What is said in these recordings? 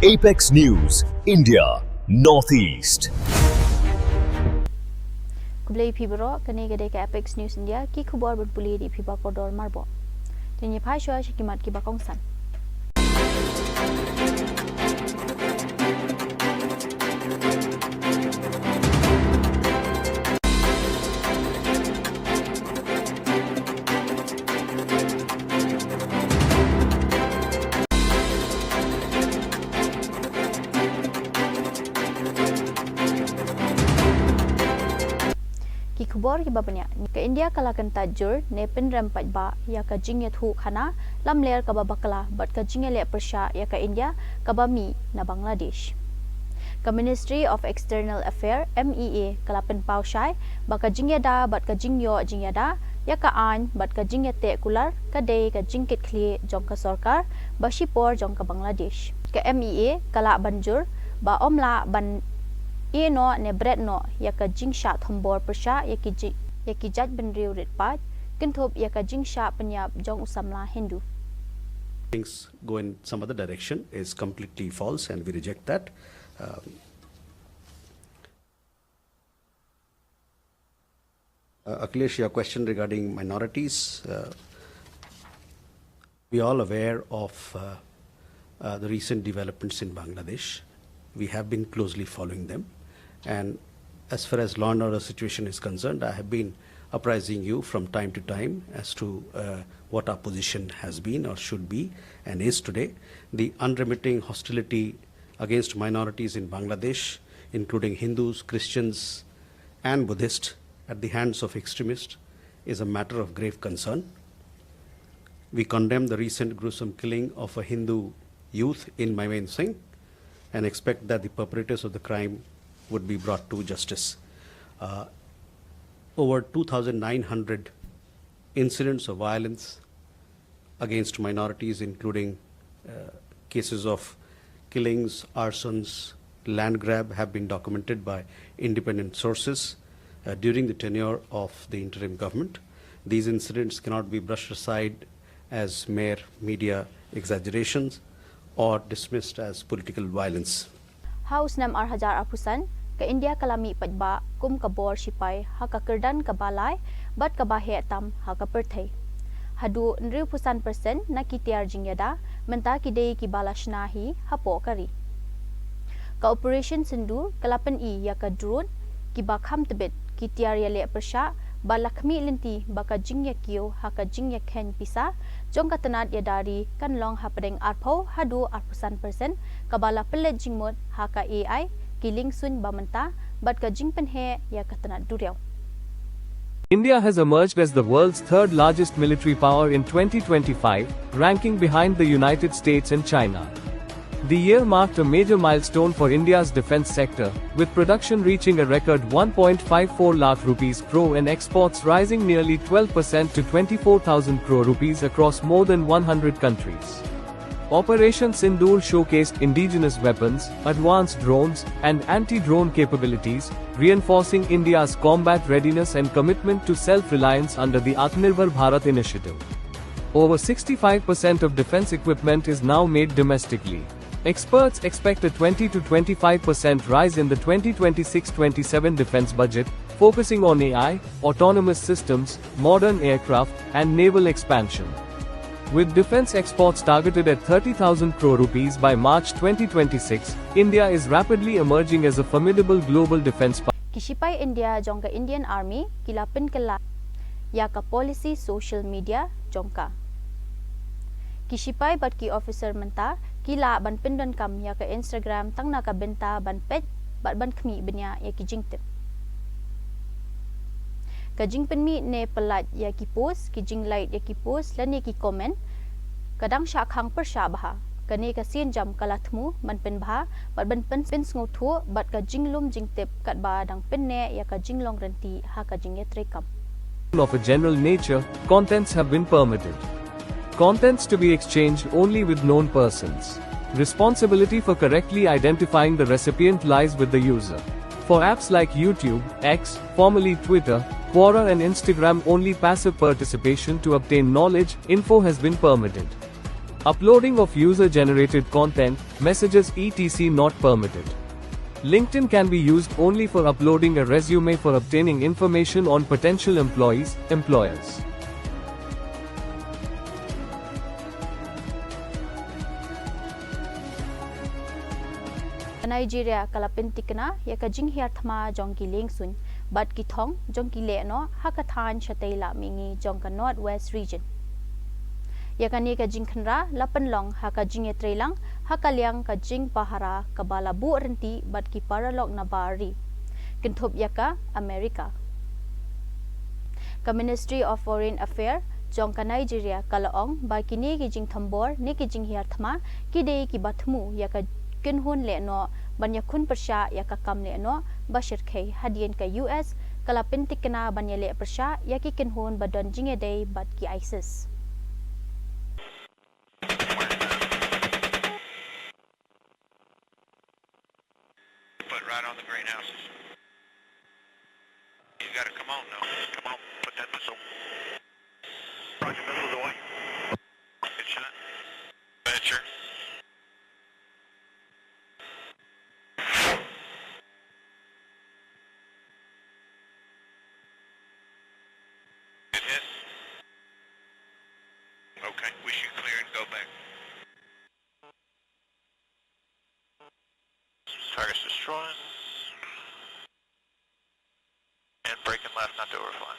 Apex News, India, Northeast. Kublai Pibro, Kanegade Apex News India, Kikubor would bully the Pibacodor Marbo. Then you Pasha Shikimat Kibakongsan. Kubor ki babanya ke India kalakan tajur ne penram ba ya ka jingye thu khana lamler ka babakala but ka jingye le persha ya ka India ka bami na Bangladesh ka Ministry of External Affairs MEA kalapen paushai ba ka jingye da but ka jingyo jingya da ya ka an but ka jingye te kular ka de ka jingkit khli jong ka sarkar ba shipor jong ka Bangladesh ka MEA kala banjur ba omla ban no ne bread no ya ka jingsha thombor persha ya ki jaj ben riu rit pat kinthop ya ka jingsha panyab jong usamla Hindu. Things go in some other direction is completely false and we reject that. Akhilesh, your question regarding minorities, we are all aware of the recent developments in Bangladesh. We have been closely following them. And as far as law and order situation is concerned, I have been apprising you from time to time as to what our position has been or should be and is today. The unremitting hostility against minorities in Bangladesh, including Hindus, Christians, and Buddhists at the hands of extremists, is a matter of grave concern. We condemn the recent gruesome killing of a Hindu youth in Maimain Singh and expect that the perpetrators of the crime would be brought to justice. Over 2,900 incidents of violence against minorities, including cases of killings, arsons, land grab, have been documented by independent sources during the tenure of the interim government. These incidents cannot be brushed aside as mere media exaggerations or dismissed as political violence. House Nam Arhajar Apusan, ka India kalami padba kum kabor sipai ha ka kerdan ka balai bat ka bahe tam ha ka perthai. Hadu nriu pusan persen na kitiar jingyada menta ki dei ki balashna hi hapo kari. Ka operation sendu kalapan I ya ka drone ki bakham tebet kitiar ya le persha balakmi lenti baka jingya kio ha ka jingya khen pisa jong ka tanat ya dari kan long ha pedeng arpho hadu arpusan persen ka bala pelet jingmot ha ka AI kiling sun bamanta bat ka jingpen he ya ka tanat duriaw. India has emerged as the world's third largest military power in 2025, ranking behind the United States and China. The year marked a major milestone for India's defense sector, with production reaching a record 1.54 lakh rupees crore and exports rising nearly 12% to 24,000 crore rupees across more than 100 countries. Operation Sindoor showcased indigenous weapons, advanced drones, and anti-drone capabilities, reinforcing India's combat readiness and commitment to self-reliance under the Atmanirbhar Bharat initiative. Over 65% of defense equipment is now made domestically. Experts expect a 20 to 25% rise in the 2026-27 defense budget, focusing on AI, autonomous systems, modern aircraft, and naval expansion. With defense exports targeted at 30,000 crore rupees by March 2026, India is rapidly emerging as a formidable global defense power. Kishipai India jongka Indian Army kilapin kala ya ka policy social media jongka. Kishipai bat ki officer menta kila ban pindon kam ya ka Instagram tang na ka benta ban pet bat ban khmi benya ya ki jingtip. Ka jingpen mi ne pelat ya ki post ki jing like ya ki post lan ya ki comment kadang sha khang per sha baha kane ka sin jam kalathmu man pen bha bat ban pen ngo thu bat ka jinglum jingtip kat ba dang pen ne ya ka jinglong ranti ha ka jingye trekam. Of a general nature, contents have been permitted. Contents to be exchanged only with known persons. Responsibility for correctly identifying the recipient lies with the user. For apps like YouTube, X, formerly Twitter, Quora and Instagram, only passive participation to obtain knowledge, info has been permitted. Uploading of user-generated content, messages etc. not permitted. LinkedIn can be used only for uploading a resume for obtaining information on potential employees, employers. Nigeria kalapintikna ya kajing hiarthma jongki lengsun bat ki thong jongki le no hakathan chatela mingi jongka northwest region ya kani kajing khnra lapanlong hakajing etrelang hakaliang kajing pahara kabala bu renti bat ki paralog na bari kinthop yaka America ka Ministry of Foreign Affairs jongka Nigeria kalaong ba kini kijing thambor ni kijing hiarthma kidei ki bathmu ya ka kinhun le no banyakun persya ya ka kam le no bashir khai hadien ka US kalapintikna banyale persya ya ki kinhun badon jinge day bat ki ISIS put right on the greenhouses. You gotta come on now. Come on, put that missile. Roger, missile's away. Good shot. Venture. Good hit. Okay, we should clear and go back. Target's destroyed. And breaking left, not to overfly.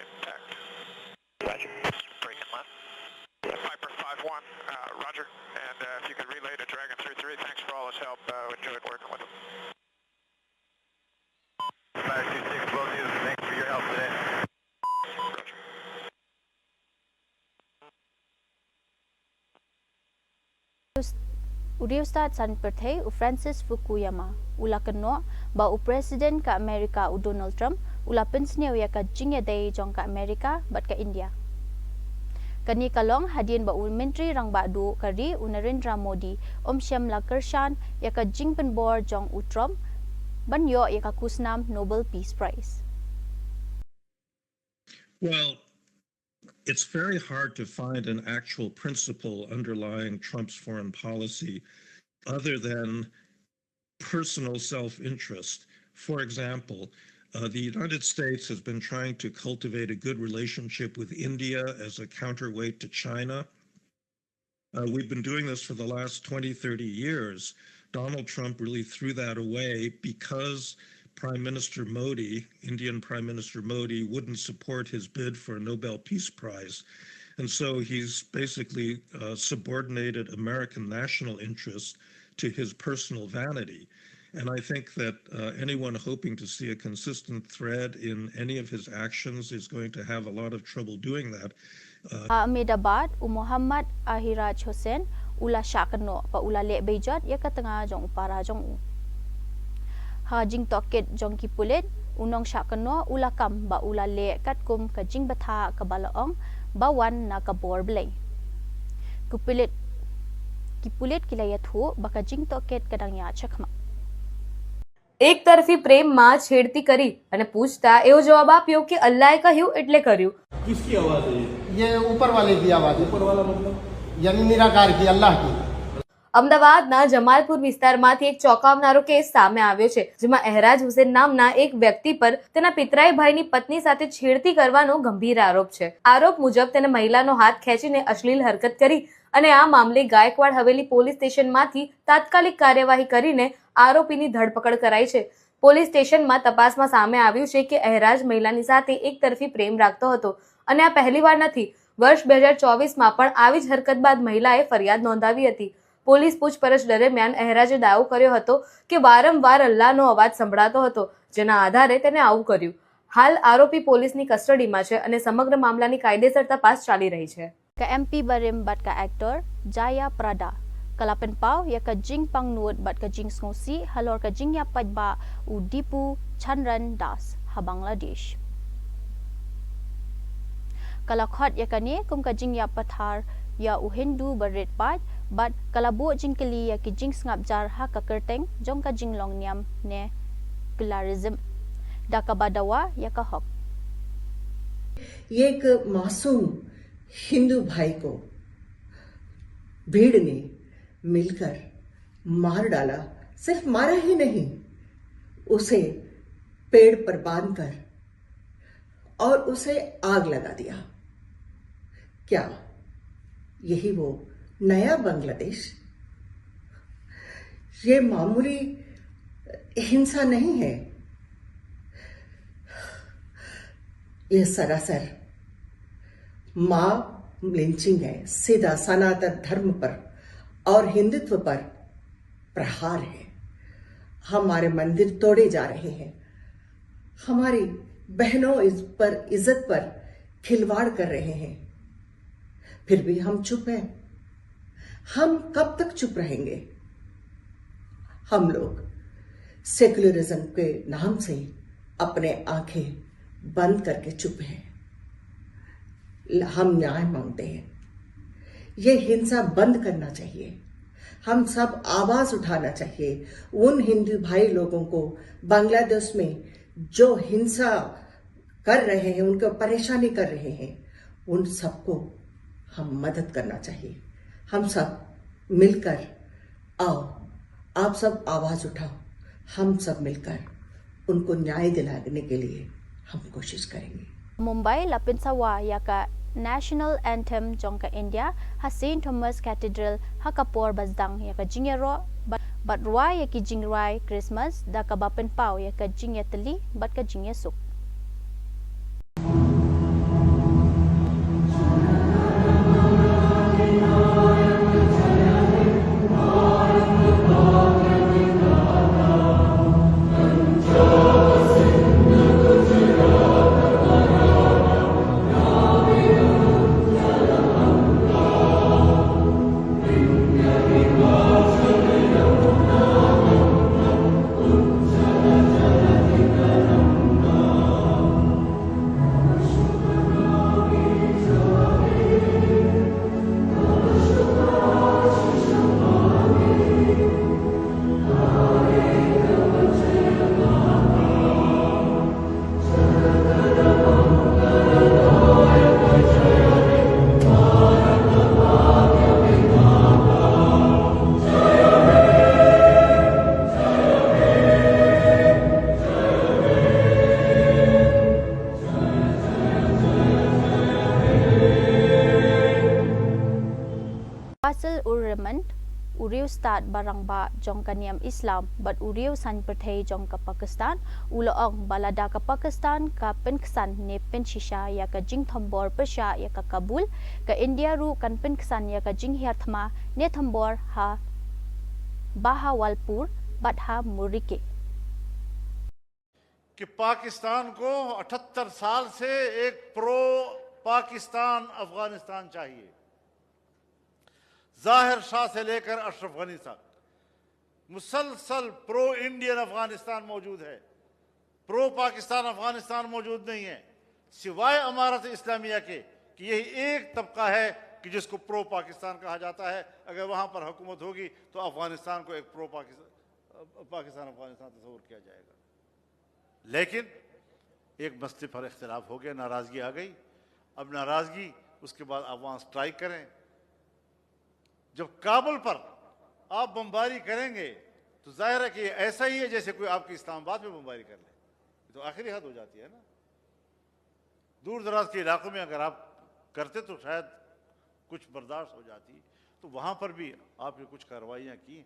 Impact. Roger. Breaking left. Piper 5-1, Roger. And if you could relay to Dragon 3-3, thanks for all his help. Enjoyed working with him. Fire 2-6, well news. Thanks for your help today. Roger. Uriustad San Perthei u Francis Fukuyama ula keno ba u President ka Amerika u Donald Trump ula pensneu ya ka jinge day jong ka Amerika bat ka India. Kani kalong hadien ba u Menteri rang ba du kari u Narendra Modi Syam Lakershan ya ka jing penbor jong u Trump banyo ya ka kusnam Nobel Peace Prize. Well, it's very hard to find an actual principle underlying Trump's foreign policy other than personal self-interest. For example, the United States has been trying to cultivate a good relationship with India as a counterweight to China. We've been doing this for the last 20, 30 years. Donald Trump really threw that away because Prime Minister Modi, Indian Prime Minister Modi, wouldn't support his bid for a Nobel Peace Prize. And so he's basically subordinated American national interests to his personal vanity. And I think that anyone hoping to see a consistent thread in any of his actions is going to have a lot of trouble doing that. Ahmedabad u Muhammad Ahiraj Hussain ula syakno pa ula le bejot ya ka tengah jong upara jong u. Ha jing toket jong ki pulit unong syakno ula kam ba ula le kat kum ka jing batha ka balaong bawan na ka bor blay. Kupulit ki pulit kilayat hu baka jing toket kadang ya chakma. એક તરફી પ્રેમમાં છેડતી કરી અને પૂછતા એવો જવાબ આપ્યો કે અલ્લાહે કહ્યું એટલે કર્યું. किसकी आवाज है ये ऊपर वाले की आवाज है. ऊपर वाला मतलब यानी निराकार की, अल्लाह की. અમદાવાદના જમાલપુર વિસ્તારમાંથી એક ચોંકાવનારો કેસ સામે આવ્યો છે, જેમાં એહરાજ હુસેન નામના એક વ્યક્તિ પર તેના પિતરાઈ ભાઈની પત્ની સાથે છેડતી કરવાનો ગંભીર આરોપ છે. આરોપ મુજબ તેને મહિલાનો હાથ ખેંચીને અશ્લીલ હરકત કરી અને આ મામલે ગાયકવાડ હવેલી પોલીસ સ્ટેશનમાંથી તાત્કાલિક કાર્યવાહી કરીને આરોપીની ધરપકડ કરાઈ છે. પોલીસ સ્ટેશનમાં તપાસમાં સામે આવ્યું છે કે એહરાજ મહિલાની સાથે એક તરફી પ્રેમ રાખતો હતો અને આ પહેલીવાર નથી. વર્ષ 2024માં પણ આવી જ હરકત બાદ મહિલાએ ફરિયાદ નોંધાવી હતી. પોલીસ પૂછપરછ દરમિયાન એહરાજે દાવો કર્યો હતો કે વારંવાર અલ્લાહનો અવાજ સંભળાતો હતો, જેના આધારે તેને આવું કર્યું. હાલ આરોપી પોલીસની કસ્ટડીમાં છે અને સમગ્ર મામલાની કાયદેસર તપાસ ચાલી રહી છે. Ka MP Barim bat ka actor Jaya Prada kalapen pau ya ka jing pangnut bat ka jing ngosi halor ka jing ya ba u Dipu Chandran Das ha Bangladesh. Kalakhot ya ka ni kum ka jing ya pathar ya u Hindu barit pat bat kalabu jing keli ya ki jing ngap jar ha ka kerteng jong ka jing long niam ne cularism da ka badawa ya ka hok. ये एक मासूम हिंदू भाई को भीड़ ने मिलकर मार डाला। सिर्फ मारा ही नहीं, उसे पेड़ पर बांधकर और उसे आग लगा दिया। क्या यही वो नया बांग्लादेश? ये मामूली हिंसा नहीं है, यह सरासर मॉब लिंचिंग है। सीधा सनातन धर्म पर और हिंदुत्व पर प्रहार है। हमारे मंदिर तोड़े जा रहे हैं, हमारी बहनों इज्जत पर खिलवाड़ कर रहे हैं, फिर भी हम चुप हैं। हम कब तक चुप रहेंगे? हम लोग सेक्युलरिज्म के नाम से अपने आंखें बंद करके चुप हैं। हम न्याय मांगते हैं। ये हिंसा बंद करना चाहिए। हम सब आवाज उठाना चाहिए। उन हिंदू भाई लोगों को बांग्लादेश में जो हिंसा कर रहे हैं, उनको परेशानी कर रहे हैं, उन सबको हम मदद करना चाहिए। हम सब मिलकर आओ, आप सब आवाज उठाओ, हम सब मिलकर उनको न्याय दिलाने के लिए हम कोशिश करेंगे। Mumbai lapin sawa yaka National Anthem jongka India ha Saint Thomas Cathedral ha kapor bazdang yaka jingero but rwa yaki jingrai Christmas da ka bapin pau yaka jingetli bat ka jingesuk. Pasal urement uriu start barangba jongka niam Islam but uriu san perthei jongka Pakistan uloong balada ka Pakistan ka penksan ne penshisha ya ka jing thombor persha ya ka Kabul ka India ru kan penksan ya ka jing hiathma ne thombor ha Bahawalpur but ha Murike कि पाकिस्तान को 78 साल से एक प्रो पाकिस्तान अफगानिस्तान चाहिए। जाहिर शाह से लेकर अशरफ गनी तक मुसलसल प्रो इंडियन अफगानिस्तान मौजूद है, प्रो पाकिस्तान अफगानिस्तान मौजूद नहीं है, सिवाय अमारत इस्लामिया के कि यही एक तबका है कि जिसको प्रो पाकिस्तान कहा जाता है। अगर वहां पर हुकूमत होगी तो अफगानिस्तान को एक प्रो पाकिस्तान अफगानिस्तान तस्वूर किया जाएगा। लेकिन एक मसले पर इख्तिलाफ हो गया, नाराजगी आ गई। अब नाराजगी उसके बाद आप वहां स्ट्राइक करें। जब काबुल पर आप बमबारी करेंगे तो जाहिर है कि ऐसा ही है जैसे कोई आपकी इस्लामाबाद में बमबारी कर ले, तो आखिरी हद हो जाती है ना। दूर दराज के इलाकों में अगर आप करते तो शायद कुछ बर्दाश्त हो जाती, तो वहां पर भी आपने कुछ कार्रवाइयां की।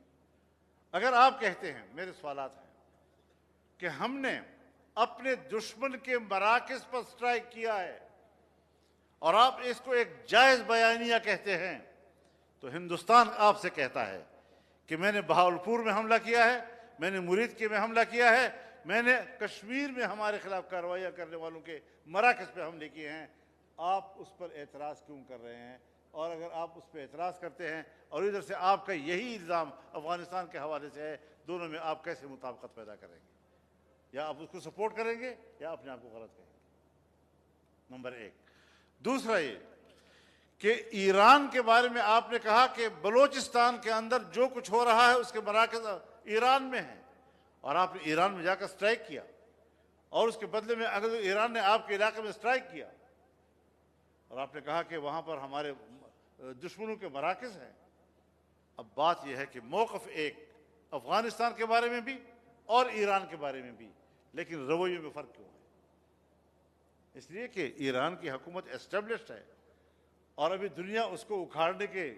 अगर आप कहते हैं, मेरे सवालात हैं कि हमने अपने दुश्मन के मराकज़ पर स्ट्राइक किया है और आप इसको एक जायज बयानिया कहते हैं, तो हिंदुस्तान आपसे कहता है कि मैंने बहावलपुर में हमला किया है, मैंने मुरीद के में हमला किया है, मैंने कश्मीर में हमारे खिलाफ कार्रवाइयाँ करने वालों के मराकज़ पे हमले किए हैं। आप उस पर एतराज़ क्यों कर रहे हैं? और अगर आप उस पर एतराज़ करते हैं और इधर से आपका यही इल्ज़ाम अफगानिस्तान के हवाले से है, दोनों में आप कैसे मुताबिकत पैदा करेंगे? या आप उसको सपोर्ट करेंगे या अपने आप को गलत कहेंगे? नंबर एक। दूसरा ये कि ईरान के बारे में आपने कहा कि बलूचिस्तान के अंदर जो कुछ हो रहा है उसके मराकज़ ईरान में है, और आपने ईरान में जाकर स्ट्राइक किया, और उसके बदले में अगर ईरान ने आपके इलाके में स्ट्राइक किया और आपने कहा कि वहाँ पर हमारे दुश्मनों के मराकज़ हैं। अब बात यह है कि मौक़िफ़ एक अफ़गानिस्तान के बारे में भी और ईरान के बारे में भी, लेकिन रवैये में फ़र्क क्यों है? इसलिए कि ईरान की हुकूमत एस्टेब्लिश्ड है और अभी दुनिया उसको उखाड़ने की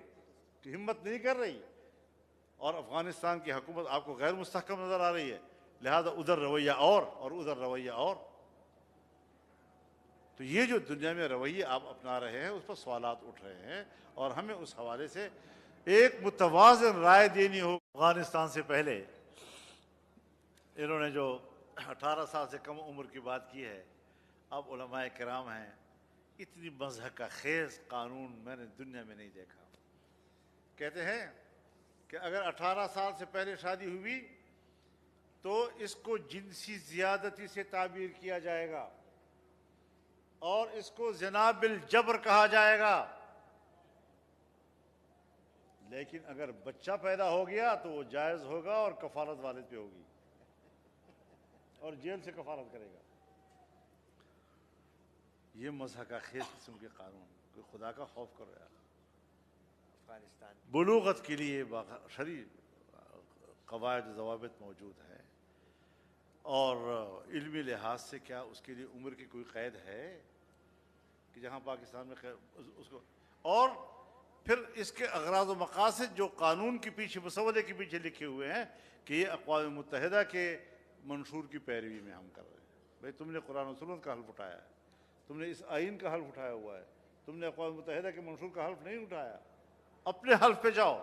हिम्मत नहीं कर रही, और अफ़गानिस्तान की हुकूमत आपको गैर मुस्तहकम नज़र आ रही है, लिहाजा उधर रवैया और उधर रवैया और। तो ये जो दुनिया में रवैये आप अपना रहे हैं उस पर सवालात उठ रहे हैं, और हमें उस हवाले से एक मुतवाज़िन राय देनी हो। अफ़गानिस्तान से पहले इन्होंने जो 18 साल से कम उम्र की बात की है, अब उलमाए किराम हैं, इतनी मज़हब का खेज़ कानून मैंने दुनिया में नहीं देखा। कहते हैं कि अगर 18 साल से पहले शादी हुई तो इसको जिनसी ज़ियादती से ताबीर किया जाएगा और इसको ज़िना बिल जबर कहा जाएगा, लेकिन अगर बच्चा पैदा हो गया तो वो जायज़ होगा और कफालत वालिद पे होगी और जेल से कफालत करेगा। ये मज़हब का खेज़ किस्म के कानून, कोई खुदा का खौफ कर रहा है। अफगानिस्तान बुलूगत के लिए शरई क़वायद ज़वाबित मौजूद है, और इल्मी लिहाज से क्या उसके लिए उम्र की कोई क़ैद है कि जहाँ पाकिस्तान में उसको, और फिर इसके अग़राज़ व मक़ासिद जो कानून के पीछे मसवदे के पीछे लिखे हुए हैं कि ये अक़वाम मुत्तहिदा के मंशूर की पैरवी में हम कर रहे हैं। भाई तुमने कुरान और सुन्नत का हल्फ उठाया है, तुमने इस आइन का हल्फ उठाया हुआ है, तुमने अक़वाम मुत्तहिदा के मंशूर का हल्फ नहीं उठाया। अपने हल्फ पे जाओ,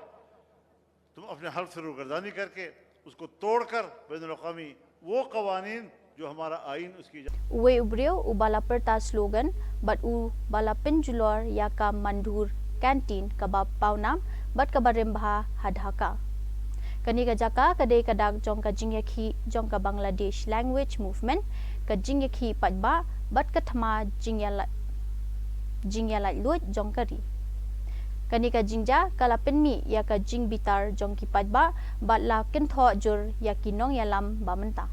तुम अपने हल्फ से रुगर्दानी करके उसको तोड़कर बैनुल-अक़वामी वो कवानीन जो हमारा आइन उसकी Uwe ubreo ubala perta slogan bat u bala penjulor ya ka mandur kantin kabab paunam bat kabarembha hadhaka kani ka jaka kadai kadak jong ka jingyakhi jong ka Bangladesh language movement ka jingyakhi patba bat ka thama jingyala lut jong kari kani ka jingja kala penmi ya ka jing bitar jong ki patba bat la ken tho jur ya kinong yalam bamenta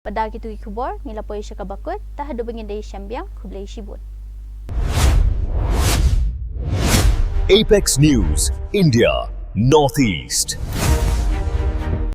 pada kitu ikubor ngila poi syaka bakut tah do bengin dai syambiang kublai shibut. Apex News, India, Northeast.